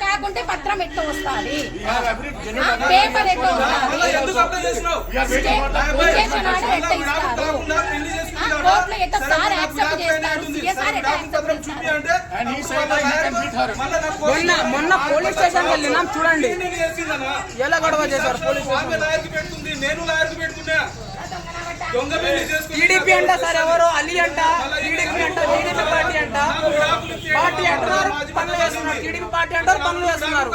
కాకుంటే పత్రం ఎట్లా వస్తుంది, పేపర్ ఎట్లా కోర్టులో ఎట్లా సార్ యాక్సెప్ట్ చేస్తారు, సార్ ఎట్లా యాక్సెప్ట్ చేస్తారు. మొన్న పోలీస్ స్టేషన్ వెళ్ళినాం చూడండి ఎలా గొడవ చేశారు పోలీస్ టీడీపీ అంట సార్ ఎవరు అలీ అంట టీడీపీ అంట టీడీపీ పార్టీ అంట పార్టీ అంటున్నారు పనులు చేస్తున్నారు టీడీపీ పార్టీ అంటారు పనులు చేస్తున్నారు.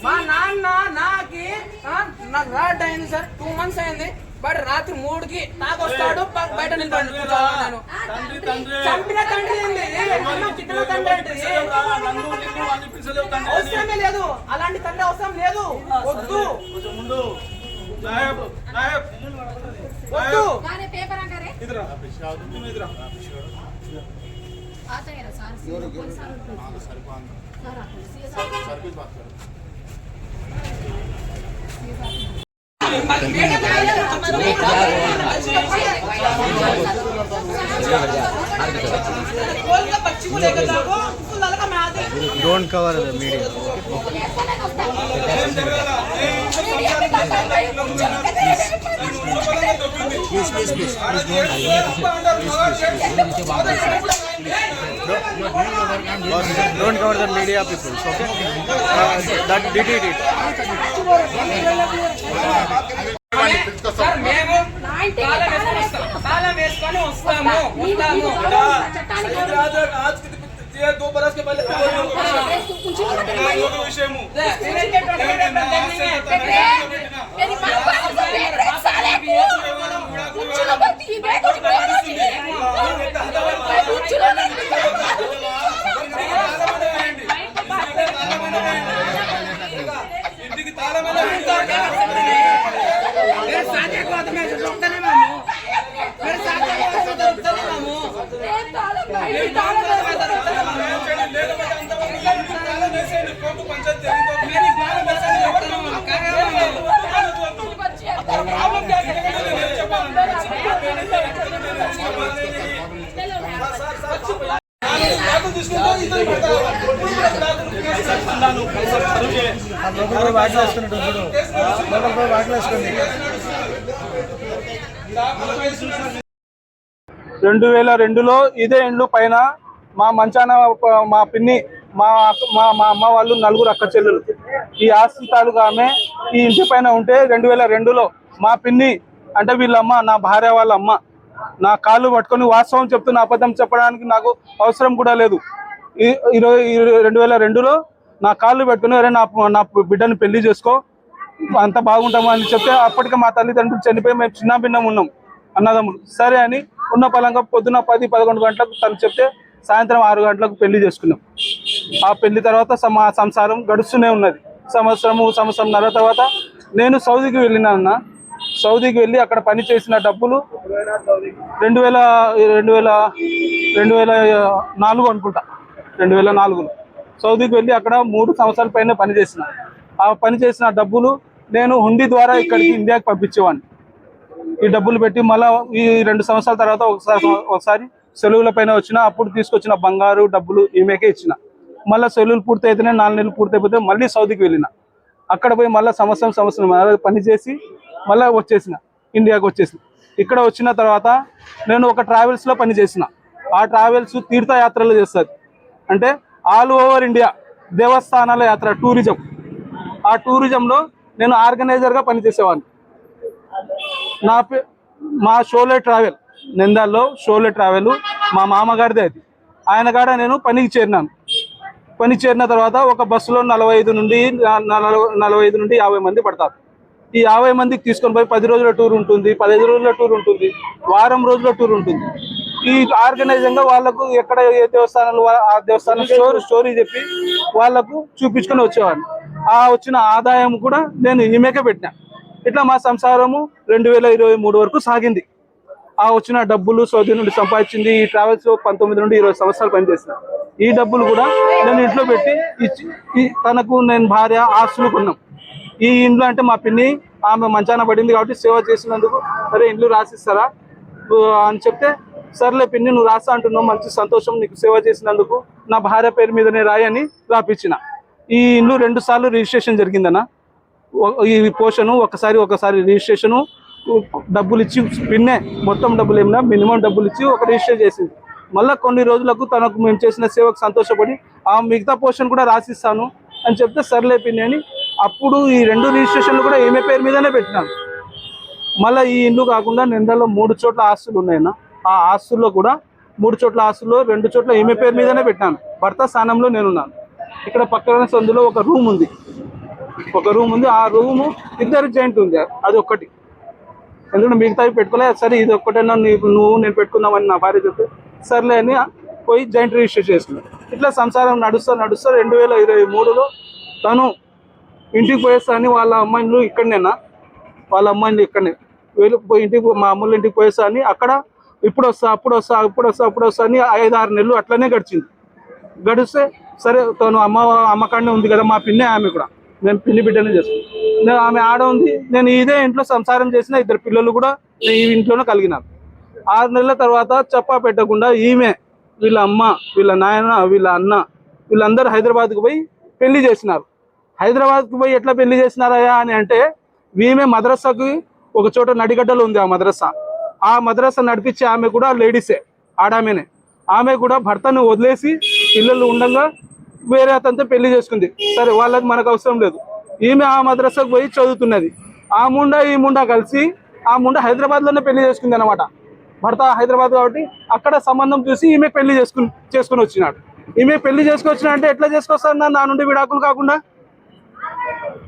మా నాన్న నాకు రాడ్ అయింది సార్ 2 months అయింది. బట్ రాత్రి 3కి తాగొస్తాడు బయట నిలబడి నేను చంపిన తండ్రి అవసరమే లేదు, అలాంటి తండ్రి అవసరం లేదు. వద్దు వద్దు Don't cover the media. Please. Don't cover the media people. Okay? That did it. Sir మేము తాళం వేసుకొని వస్తాము. 2 बरस के पहले ఇంటికి తాళం రెండు 2002లో ఇదే ఇండ్లు పైన మా మంచాన మా పిన్ని మా అమ్మ వాళ్ళు 4 అక్క చెల్లెలు ఈ ఆస్తి తాలూకా ఆమె ఈ ఇంటి పైన ఉంటే 2002లో మా పిన్ని అంటే వీళ్ళమ్మ నా భార్య వాళ్ళ అమ్మ నా కాళ్ళు పట్టుకొని వాస్తవం చెప్తున్న అబద్ధం చెప్పడానికి నాకు అవసరం కూడా లేదు. 2002లో నా కాళ్ళు పెట్టుకుని నా బిడ్డను పెళ్లి చేసుకో అంత బాగుంటాము అని చెప్తే అప్పటికే మా తల్లిదండ్రులు చనిపోయి మేము చిన్న భిన్నం ఉన్నాం అన్నదమ్ములు. సరే అని ఉన్న పలంగా పొద్దున 10-11 గంటలకు తను చెప్తే సాయంత్రం 6 గంటలకు పెళ్లి చేసుకున్నాం. ఆ పెళ్లి తర్వాత మా సంసారం గడుస్తూనే ఉన్నది. సంవత్సరంన్నర తర్వాత నేను సౌదీకి వెళ్ళినా. సౌదీకి వెళ్ళి అక్కడ పని చేసిన డబ్బులు 2004 అనుకుంటా 2004లో సౌదీకి వెళ్ళి అక్కడ 3 సంవత్సరాల పైన పని చేసిన. ఆ పని చేసిన డబ్బులు నేను హుండీ ద్వారా ఇక్కడికి ఇండియాకి పంపించేవాడిని. ఈ డబ్బులు పెట్టి మళ్ళీ ఈ 2 సంవత్సరాల తర్వాత ఒకసారి సెలవుల పైన వచ్చిన అప్పుడు తీసుకొచ్చిన బంగారు డబ్బులు ఈమెకే ఇచ్చిన. మళ్ళీ సెలవులు పూర్తి అయితేనే 4 నెలలు పూర్తి అయిపోతే మళ్ళీ సౌదీకి వెళ్ళిన. అక్కడ పోయి మళ్ళీ సంవత్సరం పని చేసి మళ్ళీ వచ్చేసిన ఇండియాకి వచ్చేసిన. ఇక్కడ వచ్చిన తర్వాత నేను ఒక ట్రావెల్స్లో పని చేసిన. ఆ ట్రావెల్స్ తీర్థయాత్రలు చేస్తుంది అంటే ఆల్ ఓవర్ ఇండియా దేవస్థానాల యాత్ర టూరిజం. ఆ టూరిజంలో నేను ఆర్గనైజర్గా పనిచేసేవాడిని. మా షోలే ట్రావెల్ నిందాల్లో షోలే ట్రావెల్ మా మామగారిదే అది. ఆయన కాడ నేను పనికి చేరినాను. పని చేరిన తర్వాత ఒక బస్సులో 45 నుండి 50 మంది పడతారు. ఈ 50 మందికి తీసుకొని పోయి 10 రోజుల టూర్ ఉంటుంది, 15 రోజుల టూర్ ఉంటుంది, వారం రోజుల టూర్ ఉంటుంది. ఈ ఆర్గనైజింగ్ గా వాళ్ళకు ఎక్కడ ఏ దేవస్థానాలు ఆ దేవస్థానం స్టోరీ చెప్పి వాళ్ళకు చూపించుకొని వచ్చేవాడిని. ఆ వచ్చిన ఆదాయం కూడా నేను ఈమెకే పెట్టినా. ఇట్లా మా సంసారము 2023 వరకు సాగింది. ఆ వచ్చిన డబ్బులు సౌదీ నుండి సంపాదించింది. ఈ ట్రావెల్స్ లో 19 నుండి 20 సంవత్సరాలు పనిచేసిన ఈ డబ్బులు కూడా నేను ఇంట్లో పెట్టి ఇచ్చి తనకు నేను భార్య ఆస్తులు కొన్నాం. ఈ ఇంట్లో అంటే మా పిన్ని ఆమె మంచాన పడింది కాబట్టి సేవ చేసినందుకు సరే ఇండ్లు రాసిస్తారా అని చెప్తే, సర్లే పిన్ని నువ్వు రాస్తా అంటున్నావు, మంచి సంతోషం, నీకు సేవ చేసినందుకు నా భార్య పేరు మీదనే రాయి అని రాపించిన. ఈ ఇల్లు 2 సార్లు రిజిస్ట్రేషన్ జరిగిందన్న. ఈ పోషను ఒకసారి రిజిస్ట్రేషను డబ్బులు ఇచ్చి పిన్నే మొత్తం డబ్బులు ఏమన్నా మినిమం డబ్బులు ఇచ్చి ఒక రిజిస్టర్ చేసింది. మళ్ళీ కొన్ని రోజులకు తనకు మేము చేసిన సేవకు సంతోషపడి ఆ మిగతా పోషన్ కూడా రాసిస్తాను అని చెప్తే సర్లే పిన్ని అని అప్పుడు ఈ 2 రిజిస్ట్రేషన్లు కూడా ఈమె పేరు మీదనే పెట్టినాను. మళ్ళీ ఈ ఇల్లు కాకుండా నిందలో 3 చోట్ల ఆస్తులు ఉన్నాయన్న. ఆ ఆస్తుల్లో కూడా 3 చోట్ల ఆస్తుల్లో 2 చోట్ల ఈమె పేరు మీదనే పెట్టాను. భర్త స్థానంలో నేనున్నాను. ఇక్కడ పక్కన సందులో ఒక రూమ్ ఉంది. ఆ రూము 2 జాయింట్ ఉంది. అది ఒక్కటి, ఎందుకంటే మిగతావి పెట్టుకోలే. సరే ఇది ఒక్కటైనా నువ్వు నేను పెట్టుకుందామని నా భార్య చెప్తే సర్లే అని పోయి జాయింట్ రిజిస్టర్ చేసుకున్నాను. ఇట్లా సంసారం నడుస్తూ 2023లో తను ఇంటికి పోయేస్తా అని వాళ్ళ అమ్మాయిలు ఇక్కడనేనా వెళ్ళిపోయి ఇంటికి మా అమ్మల ఇంటికి పోయేస్తా అని అక్కడ ఇప్పుడు వస్తా అని 5-6 నెలలు అట్లనే గడిస్తే సరే తను అమ్మకాడనే ఉంది కదా, మా పిన్నే ఆమె కూడా, నేను పిన్ని బిడ్డనే చేసుకున్నాను. ఆమె ఆడ ఉంది, నేను ఇదే ఇంట్లో సంసారం చేసిన 2 పిల్లలు కూడా ఈ ఇంట్లోనే కలిగినాను. 6 నెలల తర్వాత చెప్పా పెట్టకుండా ఈమె వీళ్ళ అమ్మ వీళ్ళ నాయన వీళ్ళ అన్న వీళ్ళందరూ హైదరాబాద్కు పోయి పెళ్లి చేసినారు. హైదరాబాద్కు పోయి ఎట్లా పెళ్లి చేసినారయ్యా అని అంటే, ఈమె మద్రసాకి ఒక చోట నడిగడ్డలో ఉంది ఆ మద్రసా నడిపించే ఆమె కూడా లేడీసే, ఆడామెనే. ఆమె కూడా భర్తను వదిలేసి పిల్లలు ఉండగా వేరే అతనితో పెళ్లి చేసుకుంది. సరే వాళ్ళకి మనకు అవసరం లేదు. ఈమె ఆ మద్రసాకు పోయి చదువుతున్నది. ఆ ముండా ఈ ముండా కలిసి ఆ ముండా హైదరాబాద్లోనే పెళ్లి చేసుకుంది అనమాట. భర్త హైదరాబాద్ కాబట్టి అక్కడ సంబంధం చూసి ఈమె పెళ్లి చేసుకుని వచ్చినాడు. ఈమె పెళ్లి చేసుకొచ్చినా అంటే ఎట్లా చేసుకొస్తాను నా నుండి విడాకులు కాకుండా?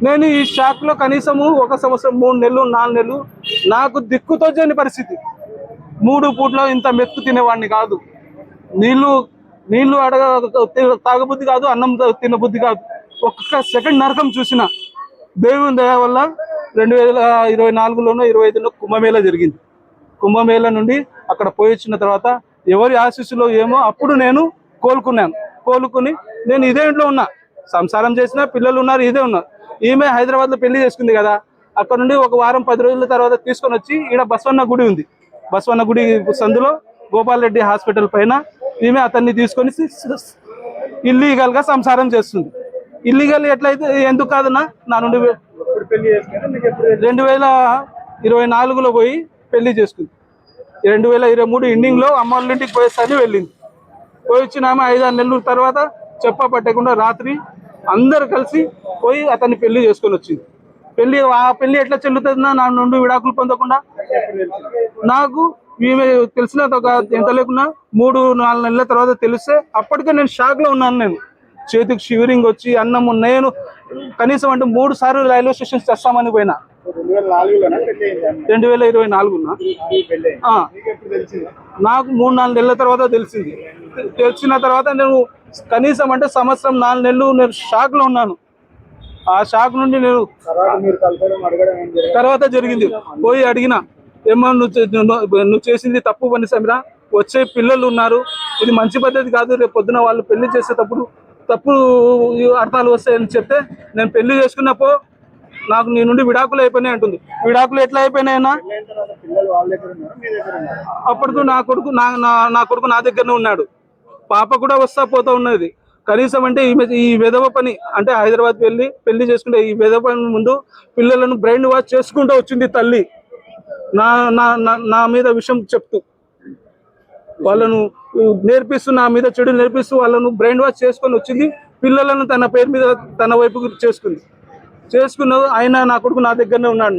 నేను ఈ షాక్లో కనీసము 1 సంవత్సరం 3 నెలలు 4 నెలలు నాకు దిక్కుతోచని పరిస్థితి. 3 పూట్ల ఇంత మెతుకు తినేవాడిని కాదు. నీళ్లు తాగబుద్ధి కాదు, అన్నం తినబుద్ధి కాదు. ఒక్క సెకండ్ నరకం చూసిన. దేవుని దయ వల్ల 2024లోనో 2025లో కుంభమేళ జరిగింది. కుంభమేళ నుండి అక్కడ పోయి వచ్చిన తర్వాత ఎవరి ఆశీస్సులో ఏమో అప్పుడు నేను కోలుకుని నేను ఇదే ఇంట్లో ఉన్నా, సంసారం చేసిన పిల్లలు ఉన్నారు, ఇదే ఉన్నారు. ఈమె హైదరాబాద్లో పెళ్లి చేసుకుంది కదా, అక్కడ నుండి ఒక వారం 10 రోజుల తర్వాత తీసుకొని వచ్చి ఈడ బసవన్న గుడి ఉంది, బసవన్న గుడి సందులో గోపాల్ రెడ్డి హాస్పిటల్ పైన ఈమె అతన్ని తీసుకొని ఇల్లీగల్ గా సంసారం చేస్తుంది. ఇల్లీగల్ ఎట్లయితే ఎందుకు కాదన్నా, నా నుండి 2024లో పోయి పెళ్లి చేసుకుంది. 2023 ఎండింగ్ లో అమ్మ వాళ్ళ ఇంటికి పోయేసరి వెళ్ళింది. పోయి వచ్చిన ఆమె 5-6 నెలల తర్వాత చెప్ప పట్టకుండా రాత్రి అందరు కలిసి పోయి అతన్ని పెళ్లి చేసుకొని వచ్చింది. ఆ పెళ్లి ఎట్లా చెల్లుతుందా నా నుండి విడాకులు పొందకుండా? నాకు ఈమె తెలిసిన ఎంత లేకున్నా 3-4 నెలల తర్వాత తెలిస్తే అప్పటికే నేను షాక్ లో ఉన్నాను. నేను చేతికి షివరింగ్ వచ్చి అన్నము, నేను కనీసం అంటే 3 సార్లు రైల్వే స్టేషన్ తెస్తామని పోయినా. 2024 నాకు 3-4 నెలల తర్వాత తెలిసింది. తెలిసిన తర్వాత నేను కనీసం అంటే 1 సంవత్సరం 4 నెలలు నేను షాక్ లో ఉన్నాను. ఆ షాక్ నుండి నేను తర్వాత జరిగింది పోయి అడిగిన, ఏమో నువ్వు చేసింది తప్పు పని సమీరా, వచ్చే పిల్లలు ఉన్నారు, ఇది మంచి పద్ధతి కాదు, రేపు పొద్దున వాళ్ళు పెళ్లి చేసేటప్పుడు తప్పు అర్థాలు వస్తాయని చెప్తే నేను పెళ్లి చేసుకున్నప్పుడు నాకు నీ నుండి విడాకులు అయిపోయినాయి అంటుంది. విడాకులు ఎట్లా అయిపోయినాయన్నా? అప్పటికు నా కొడుకు నా దగ్గరనే ఉన్నాడు. పాప కూడా వస్తా పోతా ఉన్నది. కనీసం అంటే ఈ విధవ పని అంటే హైదరాబాద్ పెళ్లి చేసుకుంటే ఈ విధవ పని ముందు పిల్లలను బ్రెయిన్ వాష్ చేసుకుంటూ వచ్చింది తల్లి. నా మీద విషయం చెప్తూ వాళ్ళను నేర్పిస్తూ, నా మీద చెడు నేర్పిస్తూ వాళ్ళను బ్రెయిన్ వాష్ చేసుకొని వచ్చింది. పిల్లలను తన పేరు మీద తన వైపుకు చేసుకున్నావు. ఆయన నా కొడుకు నా దగ్గరనే ఉన్నాడు.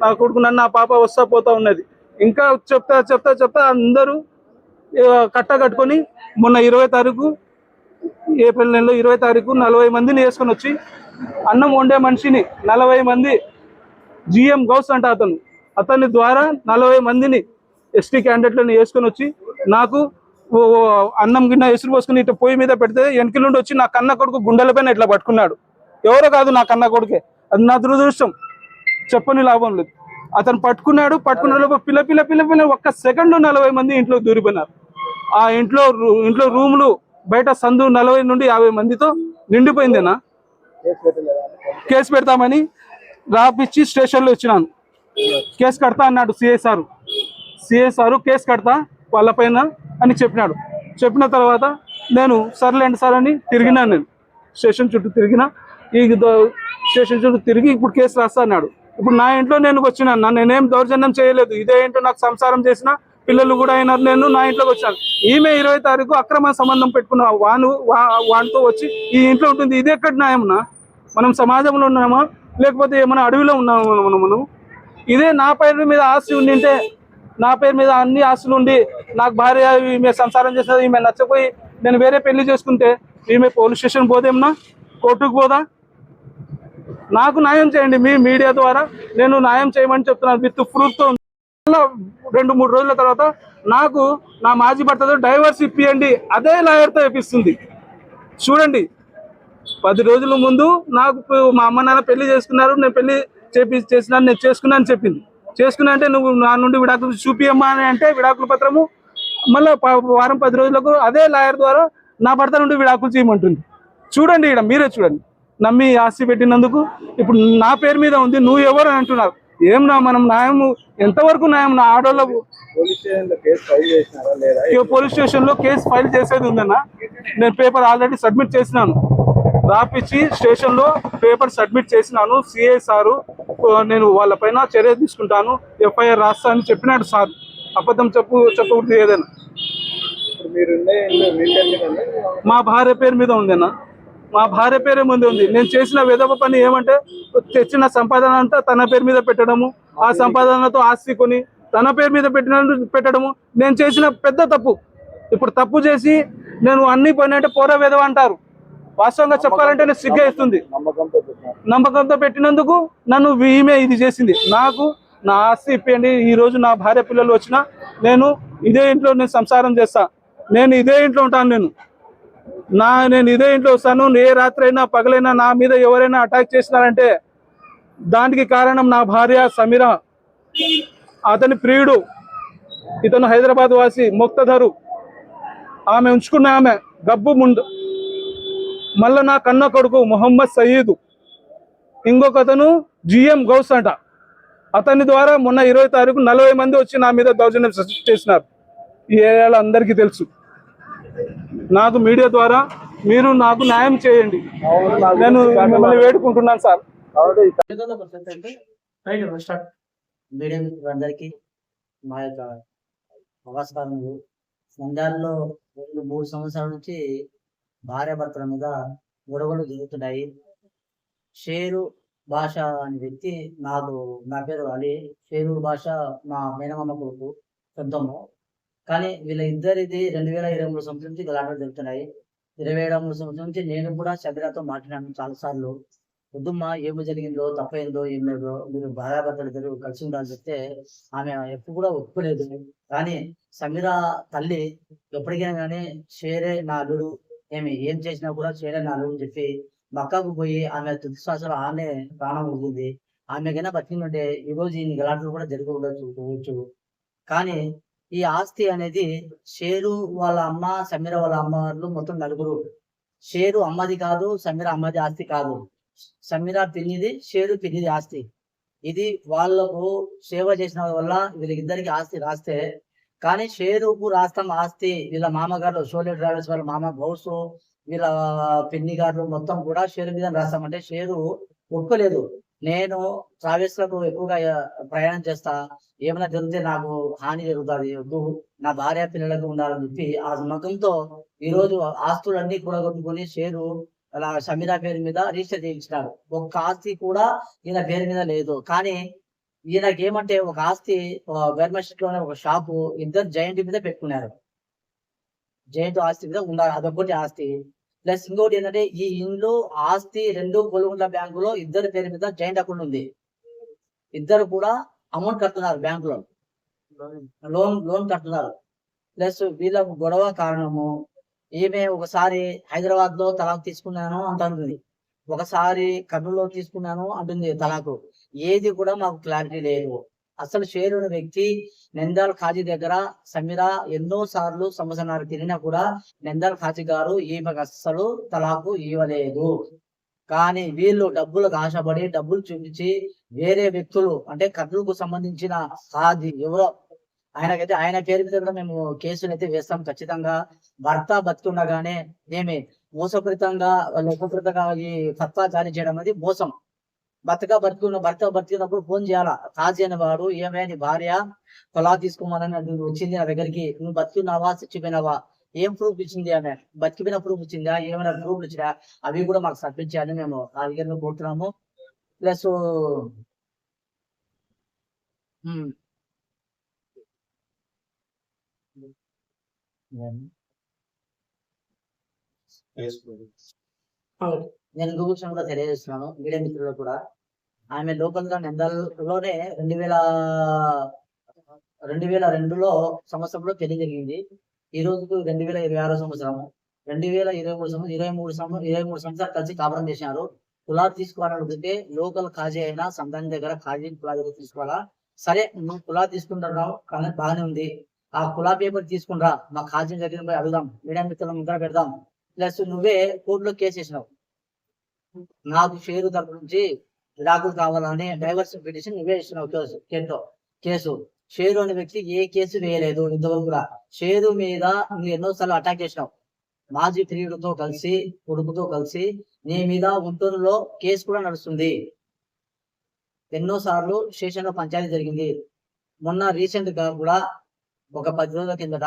నా కొడుకు నా పాప వస్తా పోతా ఉన్నది. ఇంకా చెప్తా అందరూ కట్టుకొని మొన్న 20 తారీఖు ఏప్రిల్ నెలలో 20 తారీఖు 40 మందిని వేసుకొని వచ్చి అన్నం వండే మనిషిని 40 మంది జిఎం గౌస్ అంట అతని ద్వారా 40 మందిని ఎస్టీ క్యాండిడేట్లను వేసుకొని వచ్చి నాకు అన్నం గిన్నె ఎసురు పోసుకుని ఇట్లా పొయ్యి మీద పెడితే వెనక నుండి వచ్చి నా కన్న కొడుకు గుండెలపైన ఇట్లా పట్టుకున్నాడు. ఎవరో కాదు, నా కన్న కొడుకే. అది నా దురదృష్టం, చెప్పని లాభం లేదు. అతను పట్టుకున్న లోపు పిల్ల ఒక్క సెకండ్ 40 మంది ఇంట్లో దూరిపోయినారు. ఆ ఇంట్లో రూములు బయట సందు 40 నుండి 50 మందితో నిండిపోయిందేనా. కేసు పెడతామని రాపిచ్చి స్టేషన్లో వచ్చినాను. కేసు కడతా అన్నాడు సిఐ సారు కేసు కడతా వాళ్ళపైన అని చెప్పినాడు. చెప్పిన తర్వాత నేను సర్లేండి సార్ అని తిరిగినాను. నేను స్టేషన్ చుట్టూ తిరిగిన, స్టేషన్ చుట్టూ తిరిగి ఇప్పుడు కేసు రాస్తా అన్నాడు. ఇప్పుడు నా ఇంట్లో నేను వచ్చినాను, నేనేం దౌర్జన్యం చేయలేదు. ఇదే ఇంట్లో నాకు సంసారం చేసిన పిల్లలు కూడా అయినారు. నేను నా ఇంట్లోకి వచ్చాను. ఈమె 20వ తారీఖు అక్రమ సంబంధం పెట్టుకున్న వానితో వచ్చి ఈ ఇంట్లో ఉంటుంది. ఇది ఎక్కడ న్యాయమన్నా? మనం సమాజంలో ఉన్నామా లేకపోతే ఏమైనా అడవిలో ఉన్నామా మనం? ఇదే నా పేరు మీద ఆస్తి ఉండింటే, నా పేరు మీద అన్ని ఆస్తులు ఉండి నాకు భార్య ఈమె సంసారం చేసేది, ఈమె నచ్చపోయి నేను వేరే పెళ్లి చేసుకుంటే ఈమె పోలీస్ స్టేషన్ పోదేమన్నా, కోర్టుకు పోదా? నాకు న్యాయం చేయండి. మీ మీడియా ద్వారా నేను న్యాయం చేయమని చెప్తున్నాను విత్ ప్రూఫ్తో. 2-3 రోజుల తర్వాత నాకు నా మాజీ భర్తతో డైవర్స్ ఇప్పియండి అదే లాయర్తో ఇప్పిస్తుంది. చూడండి, 10 రోజుల ముందు నాకు మా అమ్మ నాన్న పెళ్లి చేసుకున్నారు, నేను పెళ్లి చేసినాను, నేను చేసుకున్నాను చెప్పింది. చేసుకున్నా అంటే నువ్వు నా నుండి విడాకులు చూపియమ్మా అని అంటే విడాకుల పత్రము మళ్ళీ వారం 10 రోజులకు అదే లాయర్ ద్వారా నా భర్త నుండి విడాకులు చేయమంటుంది. చూడండి, ఇక్కడ మీరే చూడండి. నమ్మి ఆస్తి పెట్టినందుకు ఇప్పుడు నా పేరు మీద ఉంది, నువ్వు ఎవరు అని అంటున్నారు. ఏం నా మనం న్యాయం ఎంతవరకు న్యాయం? నా ఆడోళ్ళకు పోలీస్ స్టేషన్లో కేసు ఫైల్ చేసేది ఉందన్నా. నేను పేపర్ ఆల్రెడీ సబ్మిట్ చేసినాను. రాపిచ్చి స్టేషన్లో పేపర్ సబ్మిట్ చేసినాను. సిఐ సారు నేను వాళ్ళపైన చర్య తీసుకుంటాను, ఎఫ్ఐఆర్ రాస్తా అని చెప్పినాడు సార్. అబద్ధం చెప్పకూడదు ఏదైనా. మా భార్య పేరు మీద ఉందన్నా, మా భార్య పేరే ముందు ఉంది. నేను చేసిన విధవ పని ఏమంటే తెచ్చిన సంపాదన అంతా తన పేరు మీద పెట్టడము, ఆ సంపాదనతో ఆస్తి కొని తన పేరు మీద పెట్టడము నేను చేసిన పెద్ద తప్పు. ఇప్పుడు తప్పు చేసి నేను అన్ని పని అంటే పోరా విధవ అంటారు. వాస్తవంగా చెప్పాలంటే నేను సిగ్గు ఇస్తుంది. నమ్మకంతో పెట్టినందుకు నన్ను ఈమె ఇది చేసింది. నాకు నా ఆస్తి ఇప్పండి. ఈ రోజు నా భార్య పిల్లలు వచ్చినా నేను ఇదే ఇంట్లో నేను సంసారం చేస్తా, నేను ఇదే ఇంట్లో ఉంటాను. నేను ఇదే ఇంట్లో వస్తాను. ఏ రాత్రి అయినా పగలైనా నా మీద ఎవరైనా అటాక్ చేసినారంటే దానికి కారణం నా భార్య సమీర, అతని ప్రియుడు. ఇతను హైదరాబాద్ వాసి ముక్తధరు. ఆమె ఉంచుకున్న ఆమె గబ్బు ముందు. మళ్ళీ నా కన్న కొడుకు మొహమ్మద్ సయీద్, ఇంకొక అతను జిఎం గౌస్ అంట. అతని ద్వారా మొన్న 20వ తారీఖు 40 మంది వచ్చి నా మీద దౌర్జన్యం చేసినారు. ఈ ఏరియాలో అందరికీ తెలుసు. నాకు మీడియా ద్వారా మీరు నాకు న్యాయం చేయండి, నేను మిమ్మల్ని వేడుకుంటున్నాను సార్. మీడియా మిత్రులందరికీ మా యొక్క నమస్కారములు. సంఘాల్లో 3 సంవత్సరాల నుంచి భార్య భర్తల మీద గొడవలు జరుగుతున్నాయి. షేరు భాష అనే వ్యక్తి నా పేరు అలీ. షేరు భాష మా మేనమామ కొడుకు సొంతము. కానీ వీళ్ళ ఇద్దరిది 2023 సంవత్సరం నుంచి గలాటలు జరుగుతున్నాయి. 2023 సంవత్సరం నుంచి నేను కూడా సభ్యులతో మాట్లాడాను చాలాసార్లు. వద్దుమ్మా, ఏమి జరిగిందో తప్పైందో ఏం లేదో, మీరు భార్యాభర్తలు ఇద్దరు కలిసి ఉండాలని చెప్తే ఆమె ఎప్పుడు కూడా ఒప్పుకోలేదు. కానీ సమీర తల్లి ఎప్పటికైనా కానీ షేరే నా అల్లుడు, ఏం చేసినా కూడా షేరే నా అల్లుడు అని చెప్పి మక్కాకు పోయి ఆమె తుది శ్వాసలో ఆమె ప్రాణం ఉంటుంది. ఆమెకైనా బతికింటే ఈ రోజు ఈ గలాటలు కూడా జరిగి ఉండొచ్చు. కానీ ఈ ఆస్తి అనేది షేరు వాళ్ళ అమ్మ, సమీర వాళ్ళ అమ్మ వాళ్ళు మొత్తం 4. షేరు అమ్మది కాదు, సమీర అమ్మది ఆస్తి కాదు. సమీర పిన్నిది, షేరు పిన్నిది ఆస్తి. ఇది వాళ్ళకు సేవ చేసిన వల్ల వీళ్ళిద్దరికి ఆస్తి రాస్తే, కానీ షేరుకు రాస్తాం ఆస్తి వీళ్ళ మామగారు షోలే ట్రావెల్స్ వాళ్ళ మామ గౌసు, వీళ్ళ పిన్ని గారు మొత్తం కూడా షేరు మీద రాస్తామంటే షేరు ఒప్పుకోలేదు. నేను ట్రావెల్స్ లకు ఎక్కువగా ప్రయాణం చేస్తా, ఏమైనా జరిగితే నాకు హాని జరుగుతుంది, నా భార్య పిల్లలకు ఉండాలని చెప్పి ఆ నమ్మకంతో ఈ రోజు ఆస్తులన్నీ కూడగొట్టుకుని షేరు అలా సమీర పేరు మీద రిజిస్టర్ చేయించినాడు. ఒక్క ఆస్తి కూడా ఈయన పేరు మీద లేదు. కానీ ఈయనకి ఏమంటే ఒక ఆస్తి గవర్నమెంట్ లోనే ఒక షాపు ఇద్దరు జాయింట్ మీద పెట్టుకున్నారు. జాయింట్ ఆస్తి మీద ఉండాలి, అదొకటి ఆస్తి. ప్లస్ ఇంకోటి ఏంటంటే ఈ ఇండ్లు ఆస్తి 2 గోల్కొండ బ్యాంకులో ఇద్దరు పేరు మీద జాయింట్ అకౌంట్ ఉంది. ఇద్దరు కూడా అమౌంట్ కడుతున్నారు బ్యాంకులో, లోన్ కడుతున్నారు. ప్లస్ వీళ్ళకు గొడవ కారణము ఈమె ఒకసారి హైదరాబాద్ లో తలాక్ తీసుకున్నాను అంటుంది, ఒకసారి కర్నూలులో తీసుకున్నాను అంటుంది తలాకు. ఏది కూడా మాకు క్లారిటీ లేదు. అసలు షేర్ ఉన్న వ్యక్తి నంద్యాల ఖాజీ దగ్గర సమీరా ఎన్నో సార్లు సంవత్సరాలు తిరిగినా కూడా నంద్యాల ఖాజీ గారు ఈమెకు అస్సలు తలాకు ఇవ్వలేదు. కానీ వీళ్ళు డబ్బులకు ఆశపడి డబ్బులు చూపించి వేరే వ్యక్తులు అంటే కర్నూలుకు సంబంధించిన ఖాజీ ఎవరో ఆయనకైతే ఆయన పేరు మీద కూడా మేము కేసులు అయితే వేస్తాం ఖచ్చితంగా. భర్త బతుకుండగానే ఏమి మోసపూరితంగా లోపపూరితంగా ఈ ఫత్వా జారీ చేయడం అనేది మోసం. భర్త బతికినప్పుడు ఫోన్ చేయాలా, ఖాజీ అనేవాడు ఏమే నీ భార్య పొలా తీసుకోమని వచ్చింది నా దగ్గరికి, నువ్వు బతుకున్నావా చచ్చిపోయినావా, ఏం ప్రూఫ్ ఇచ్చింది ఆమె, బతికిపోయిన ప్రూఫ్ ఇచ్చిందా, ఏమైనా ప్రూఫ్లు ఇచ్చినా అవి కూడా మాకు సబ్మిట్ చేయాలని మేము అధికారులు కోరుతున్నాము. ప్లస్ నేను గూగుల్స్ కూడా తెలియజేస్తున్నాను మీడియా మిత్రులు కూడా. ఆమె లోకల్గా నంద్యాలలోనే 2002లో సంవత్సరంలో పెళ్లి జరిగింది. ఈ రోజుకు 2026 సంవత్సరం, 2023 సంవత్సరాలు కలిసి కాపురం చేసినారు. కులా తీసుకోవాలనుకుంటే లోకల్ ఖాజీ అయినా సంతానం దగ్గర ఖాజీ కులా దగ్గర తీసుకోవాలా. సరే నువ్వు కులా తీసుకుంటున్నావు కానీ బాగానే ఉంది, ఆ కులా పేపర్ తీసుకుంటా మా ఖాజీ దగ్గర పోయి అడుగుదాం, మీడియా మిత్రుల ముందర పెడదాం. ప్లస్ నువ్వే కోర్టులో కేసు వేసినావు, నాకు షేరు తరపు నుంచి విడాకులు కావాలని డైవర్స్ పిటిషన్ నువ్వే ఇస్తున్నావు కేసు. షేరు అనే వ్యక్తి ఏ కేసు వేయలేదు ఇంతవరకు కూడా. షేరు మీద నువ్వు ఎన్నోసార్లు అటాక్ చేసినావు. మాజీ ప్రియుడితో కలిసి కొడుకుతో కలిసి నీ మీద గుంటూరులో కేసు కూడా నడుస్తుంది. ఎన్నోసార్లు స్టేషన్ లో పంచాయతీ జరిగింది. మొన్న రీసెంట్ గా కూడా ఒక 10 రోజుల కిందట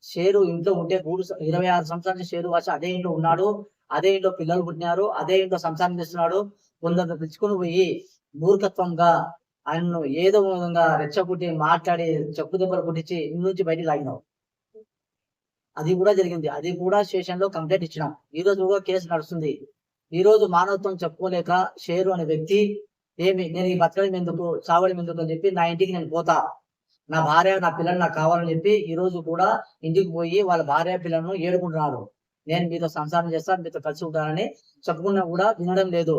షేరు ఇంట్లో ఉంటే 26 సంవత్సరాల షేరు వచ్చి అదే ఇంట్లో ఉన్నాడు, అదే ఇంట్లో పిల్లలు పుట్టినారు, అదే ఇంట్లో సంసారం చేస్తున్నాడు. కొందరు పిలుచుకుని పోయి మూర్ఖత్వంగా ఆయన్ను ఏదో విధంగా రెచ్చగొట్టి మాట్లాడి చెప్పు దెబ్బలు పుట్టించి ఇల్లు నుంచి బయటికి లాగినావు. అది కూడా జరిగింది. అది కూడా స్టేషన్ లో కంప్లైంట్ ఇచ్చినాం. ఈ రోజు కూడా కేసు నడుస్తుంది. ఈ రోజు మానవత్వం చెప్పుకోలేక షేరు అనే వ్యక్తి నేను ఈ బతకడం ఎందుకు చావడం ఎందుకు అని చెప్పి నా ఇంటికి నేను పోతా, నా భార్య నా పిల్లలు నాకు కావాలని చెప్పి ఈ రోజు కూడా ఇంటికి పోయి వాళ్ళ భార్య పిల్లలను ఏడుకుంటున్నారు. నేను మీతో సంసారం చేస్తాను, మీతో కలిసి ఉంటానని చెప్పుకున్నా కూడా వినడం లేదు.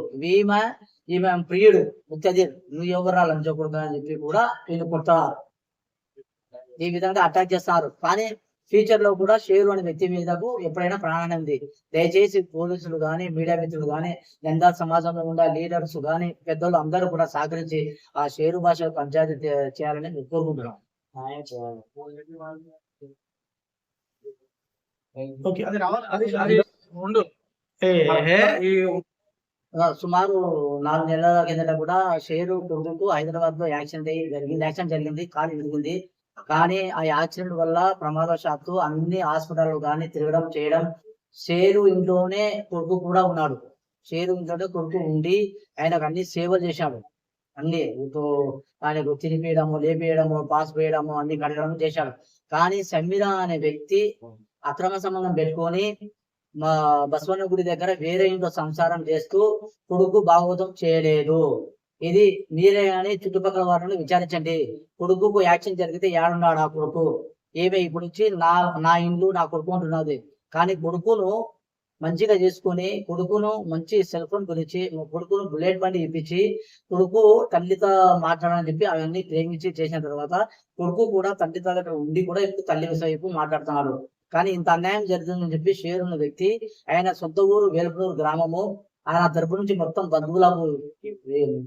ఈమె ప్రియుడు ముఖ్యది నువ్వు ఎవరు లంచకూడదు అని చెప్పి కూడా వీళ్ళు కొడతారు. ఈ విధంగా అటాక్ చేస్తారు. కానీ ఫ్యూచర్ లో కూడా షేరు అనే వ్యక్తి మీదకు ఎప్పుడైనా ప్రాణాన్ని ఉంది. దయచేసి పోలీసులు గాని మీడియా మిత్రులు గాని నంద్యాల సమాజంలో ఉన్న లీడర్స్ గాని పెద్దలు అందరూ కూడా సహకరించి ఆ షేరు భాష పంచాయతీ చేయాలని మేము కోరుకుంటున్నాం. సుమారు 4 నెలల కిందట కూడా షేరు కొడుకు హైదరాబాద్ లో యాక్సిడెంట్ జరిగింది, కాలు విరిగింది. కానీ ఆ యాక్సిడెంట్ వల్ల ప్రమాదవశాత్తు అన్ని హాస్పిటల్ గాని తిరగడం చేయడం. షేరు ఇంట్లోనే కొడుకు కూడా ఉన్నాడు. షేరు ఇంట్లోనే కొడుకు ఉండి ఆయనకు అన్ని సేవలు చేశాడు. అన్ని ఆయనకు తినిపేయడము, లేపేయడము, పాస్ వేయడము, అన్ని కడగడం చేశాడు. కానీ సమీరా అనే వ్యక్తి అక్రమ సంబంధం పెట్టుకొని మా బసవన్న గుడి దగ్గర వేరే ఇంట్లో సంసారం చేస్తూ కొడుకు భాగవతం చేయలేదు. ఇది మీరే అని చుట్టుపక్కల వారిని విచారించండి. కొడుకు యాక్షన్ జరిగితే ఏడున్నాడు ఆ కొడుకు? ఏమే ఇప్పుడు వచ్చి నా ఇండ్లు నా కొడుకు అంటున్నది. కానీ కొడుకును మంచిగా చేసుకొని కొడుకును మంచి సెల్ ఫోన్ గురించి కొడుకును బుల్లెట్ బండి ఇప్పించి కొడుకు తల్లితో మాట్లాడాలని చెప్పి అవన్నీ ప్రేమించి చేసిన తర్వాత కొడుకు కూడా తల్లితో దగ్గర ఉండి కూడా ఇప్పుడు తల్లి వైపు మాట్లాడుతున్నాడు. కానీ ఇంత అన్యాయం జరుగుతుందని చెప్పి షేర్ ఉన్న వ్యక్తి ఆయన సొంత ఊరు వేలుపునూరు గ్రామము, ఆయన తరపు నుంచి మొత్తం బంధువులకు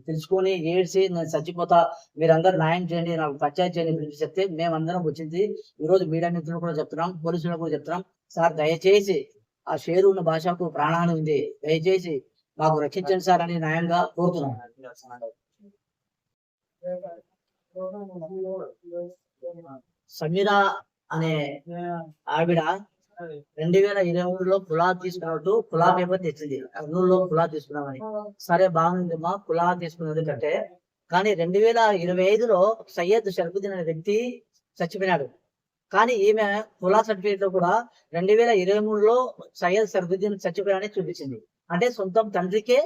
తెలుసుకొని ఏడ్చి నేను చచ్చిపోతా, మీరందరూ న్యాయం చేయండి, నాకు పంచాయతీ చేయండి చెప్తే మేమందరం వచ్చింది. ఈ రోజు మీడియా మిత్రులు కూడా చెప్తున్నాం, పోలీసులకు కూడా చెప్తున్నాం, సార్ దయచేసి ఆ షేరు ఉన్న భాషకు ప్రాణాన్ని ఉంది, దయచేసి మాకు రక్షించండి సార్ అని న్యాయంగా కోరుతున్నాం. సమీరా అనే ఆవిడ 2023లో కులా తీసుకున్నట్టు కులా పేపర్ తెచ్చింది. కర్నూలులో కులా తీసుకున్నామని. సరే బాగుంది మా కులా తీసుకున్నది కంటే, కానీ 2025లో సయ్యద్ షర్ఫుద్దీన్ అనే వ్యక్తి చచ్చిపోయినాడు. కానీ ఈమె కులా సర్టిఫికేట్ లో కూడా 2023లో సయ్యద్ షర్ఫుద్దీన్ చచ్చిపోయాడని చూపించింది. అంటే సొంతం తండ్రికే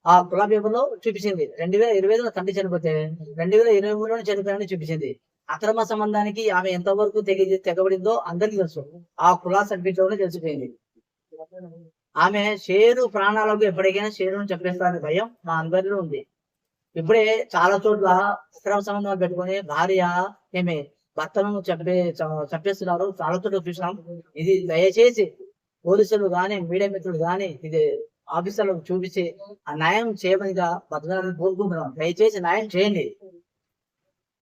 ఆ కుల పేపర్లో చూపించింది. 2025లో తండ్రి చనిపోతే 2023లో చనిపోయాడని చూపించింది. అక్రమ సంబంధానికి ఆమె ఎంతవరకు తెగబడిందో అందరికీ తెలుసు. ఆ కుల సర్టిఫికేట్ లో తెలిసిపోయింది. ఆమె షేరు ప్రాణాలకు ఎప్పటికైనా షేరును చంపేస్తారనే భయం మా అందరిలో ఉంది. ఇప్పుడే చాలా చోట్ల అక్రమ సంబంధాలు పెట్టుకుని భార్య ఏమే భర్తలను చంపేస్తున్నారు. చాలా చోట్ల చూసినాం. ఇది దయచేసి పోలీసులు గాని, మీడియా మిత్రులు గాని, ఇది ఆఫీసర్లకు చూపించి ఆ న్యాయం చేయమనిగా బతకాలని కోరుకుంటున్నాం. దయచేసి న్యాయం చేయండి.